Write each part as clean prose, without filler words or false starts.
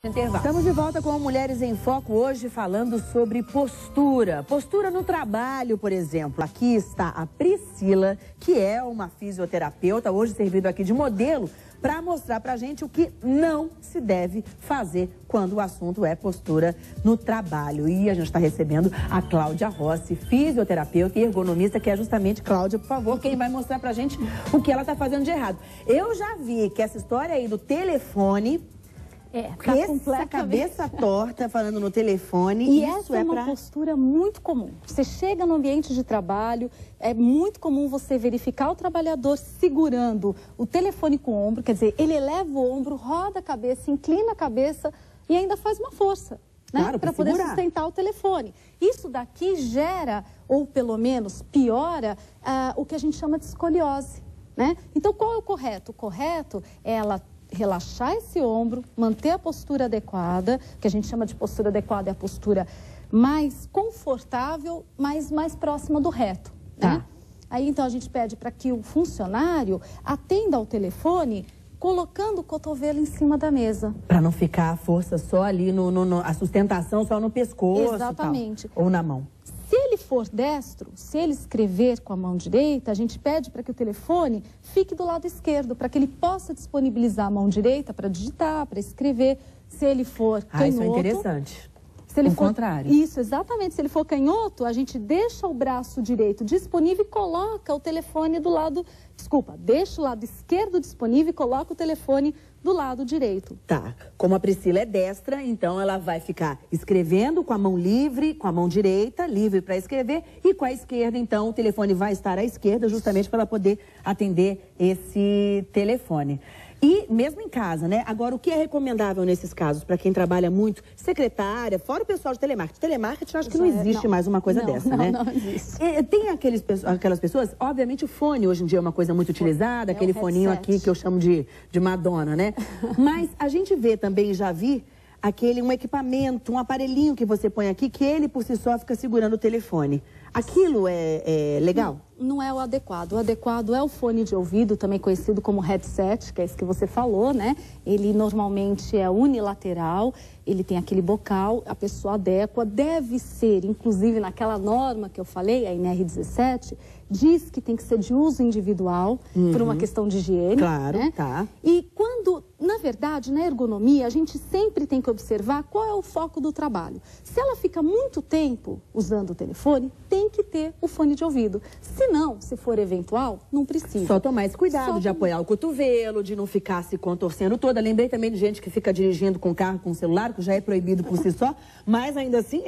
Estamos de volta com Mulheres em Foco hoje falando sobre postura. Postura no trabalho, por exemplo. Aqui está a Priscila, que é uma fisioterapeuta, hoje servindo aqui de modelo, para mostrar pra gente o que não se deve fazer quando o assunto é postura no trabalho. E a gente está recebendo a Cláudia Rossi, fisioterapeuta e ergonomista, que é justamente, Cláudia, por favor, quem vai mostrar pra gente o que ela está fazendo de errado. Eu já vi que essa história aí do telefone... Tá essa cabeça torta falando no telefone. E essa é uma postura muito comum. Você chega no ambiente de trabalho, é muito comum você verificar o trabalhador segurando o telefone com o ombro, quer dizer, ele eleva o ombro, roda a cabeça, inclina a cabeça e ainda faz uma força, né? Claro, para poder sustentar o telefone. Isso daqui gera, ou pelo menos piora, o que a gente chama de escoliose, né? Então, qual é o correto? O correto é ela relaxar esse ombro, manter a postura adequada, que a gente chama de postura adequada, é a postura mais confortável, mas mais próxima do reto, né? Aí, então, a gente pede para que o funcionário atenda ao telefone colocando o cotovelo em cima da mesa. Para não ficar a força só ali, a sustentação só no pescoço. Exatamente. Ou na mão. Se ele for destro, se ele escrever com a mão direita, a gente pede para que o telefone fique do lado esquerdo, para que ele possa disponibilizar a mão direita para digitar, para escrever. Se ele for canhoto... isso é interessante. Se ele for contrário. Isso, exatamente. Se ele for canhoto, a gente deixa o braço direito disponível e coloca o telefone do lado... Desculpa, deixa o lado esquerdo disponível e coloca o telefone do lado direito. Tá. Como a Priscila é destra, então ela vai ficar escrevendo com a mão livre, com a mão direita, livre para escrever, e com a esquerda, então, o telefone vai estar à esquerda, justamente para ela poder atender esse telefone. E mesmo em casa, né? Agora, o que é recomendável nesses casos, para quem trabalha muito, secretária, fora o pessoal de telemarketing. Telemarketing, eu acho que não existe mais uma coisa dessa, né? Não existe. Tem aquelas pessoas, obviamente o fone hoje em dia é uma coisa muito utilizada, aquele foninho aqui que eu chamo de Madonna, né? Mas a gente vê também, já vi, um equipamento, um aparelhinho que você põe aqui, que ele por si só fica segurando o telefone. Aquilo é legal? Não é o adequado. O adequado é o fone de ouvido, também conhecido como headset, que é isso que você falou, né? Ele normalmente é unilateral, ele tem aquele bocal, a pessoa adequa, deve ser, inclusive naquela norma que eu falei, a NR17, diz que tem que ser de uso individual, por uma questão de higiene. Claro, né? Tá. E quando, na verdade, na ergonomia, a gente sempre tem que observar qual é o foco do trabalho. Se ela fica muito tempo usando o telefone, tem que ter o fone de ouvido. Se não, se for eventual, não precisa. Só tomar esse cuidado de apoiar o cotovelo, de não ficar se contorcendo toda. Lembrei também de gente que fica dirigindo com carro, com celular, que já é proibido por si só, mas ainda assim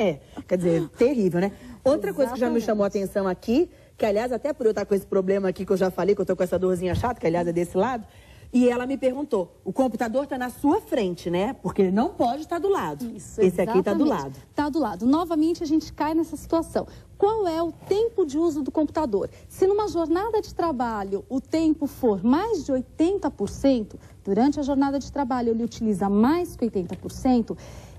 quer dizer, terrível, né? Outra coisa que já me chamou a atenção aqui, que aliás, até por eu estar com esse problema aqui que eu já falei, que eu tô com essa dorzinha chata, que aliás é desse lado, e ela me perguntou, o computador está na sua frente, né? Porque ele não pode estar do lado. Isso, esse aqui está do lado. Está do lado. Novamente, a gente cai nessa situação. Qual é o tempo de uso do computador? Se numa jornada de trabalho o tempo for mais de 80%, durante a jornada de trabalho ele utiliza mais que 80%,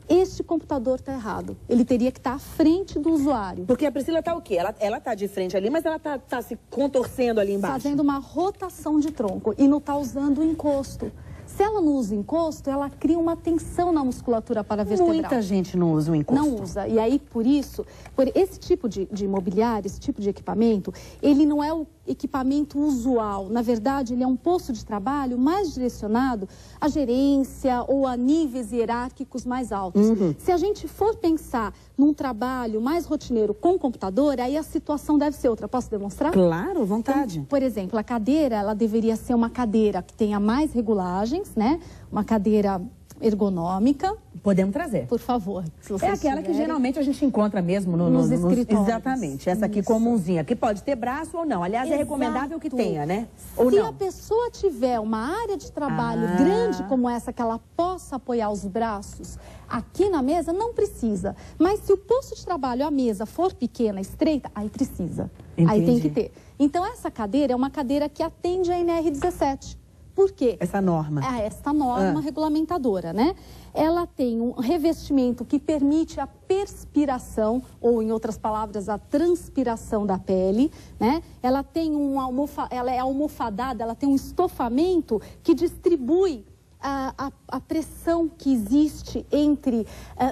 este computador está errado. Ele teria que estar à frente do usuário. Porque a Priscila está o quê? Ela está de frente ali, mas ela está se contorcendo ali embaixo. Fazendo uma rotação de tronco e não está usando o encosto. Se ela não usa o encosto, ela cria uma tensão na musculatura paravertebral. Muita gente não usa o encosto. Não usa. E aí, por isso, por esse tipo de mobiliário, esse tipo de equipamento, ele não é o equipamento usual. Na verdade, ele é um posto de trabalho mais direcionado à gerência ou a níveis hierárquicos mais altos. Se a gente for pensar num trabalho mais rotineiro com computador, aí a situação deve ser outra. Posso demonstrar? Claro, à vontade. Então, por exemplo, a cadeira, ela deveria ser uma cadeira que tenha mais regulagens, né? Uma cadeira ergonômica. Podemos trazer. Por favor. É aquela que geralmente a gente encontra mesmo nos escritórios. Exatamente. Essa aqui comunzinha, que pode ter braço ou não. Aliás, é recomendável que tenha, né? Ou Se não. a pessoa tiver uma área de trabalho grande como essa, que ela possa apoiar os braços aqui na mesa, não precisa. Mas se o posto de trabalho, a mesa, for pequena, estreita, aí precisa. Entendi. Aí tem que ter. Então, essa cadeira é uma cadeira que atende a NR17. Por quê? Essa norma. Esta norma regulamentadora, né? Ela tem um revestimento que permite a perspiração, ou em outras palavras, a transpiração da pele, né? Ela tem ela é almofadada, ela tem um estofamento que distribui a pressão que existe entre...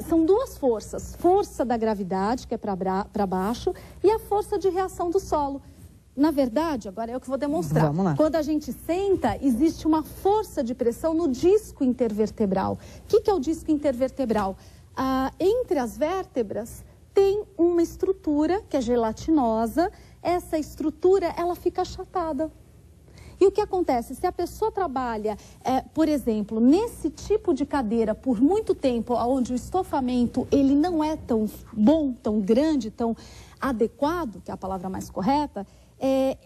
são duas forças. Força da gravidade, que é para baixo, e a força de reação do solo. Na verdade, agora é o que eu vou demonstrar. Vamos lá. Quando a gente senta, existe uma força de pressão no disco intervertebral. O que é o disco intervertebral? Entre as vértebras tem uma estrutura que é gelatinosa. Essa estrutura, ela fica achatada. E o que acontece? Se a pessoa trabalha, por exemplo, nesse tipo de cadeira por muito tempo, onde o estofamento ele não é tão bom, tão grande, tão adequado, que é a palavra mais correta,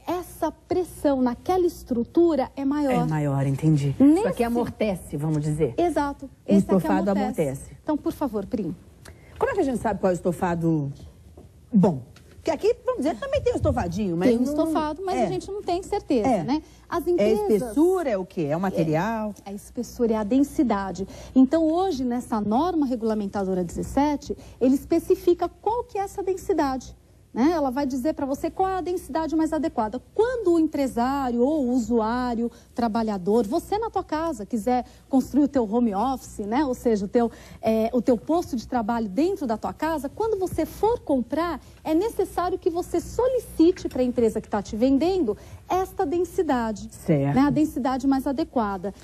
essa pressão naquela estrutura é maior. É maior, entendi. Isso aqui amortece, vamos dizer. Exato. O estofado amortece. Então, por favor, Pri. Como é que a gente sabe qual é o estofado bom? Porque aqui, vamos dizer, também tem um estofadinho, mas tem um estofado, mas a gente não tem certeza, né? As empresas... É espessura, é o quê? É o material? A espessura é a densidade. Então, hoje, nessa norma regulamentadora 17, ele especifica qual que é essa densidade. Né? Ela vai dizer para você qual é a densidade mais adequada. Quando o empresário ou o usuário, trabalhador, você na tua casa quiser construir o teu home office, né? Ou seja, o teu posto de trabalho dentro da tua casa, quando você for comprar, é necessário que você solicite para a empresa que está te vendendo esta densidade. Certo. Né? A densidade mais adequada.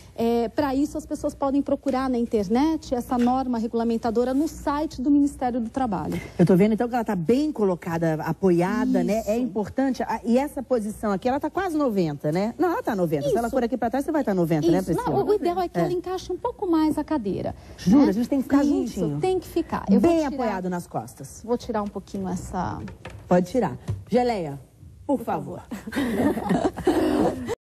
Para isso, as pessoas podem procurar na internet essa norma regulamentadora no site do Ministério do Trabalho. Eu estou vendo, então, que ela está bem colocada, apoiada, isso, né? É importante. E essa posição aqui, ela está quase 90, né? Não, ela está 90. Isso. Se ela for aqui para trás, você vai estar 90, né, Priscila? Não, o ideal é que ela encaixe um pouco mais a cadeira. Jura? Né? A gente tem que ficar juntinho. Isso, tem que ficar. Bem apoiado nas costas. Vou tirar um pouquinho essa... Pode tirar. Geleia, por favor.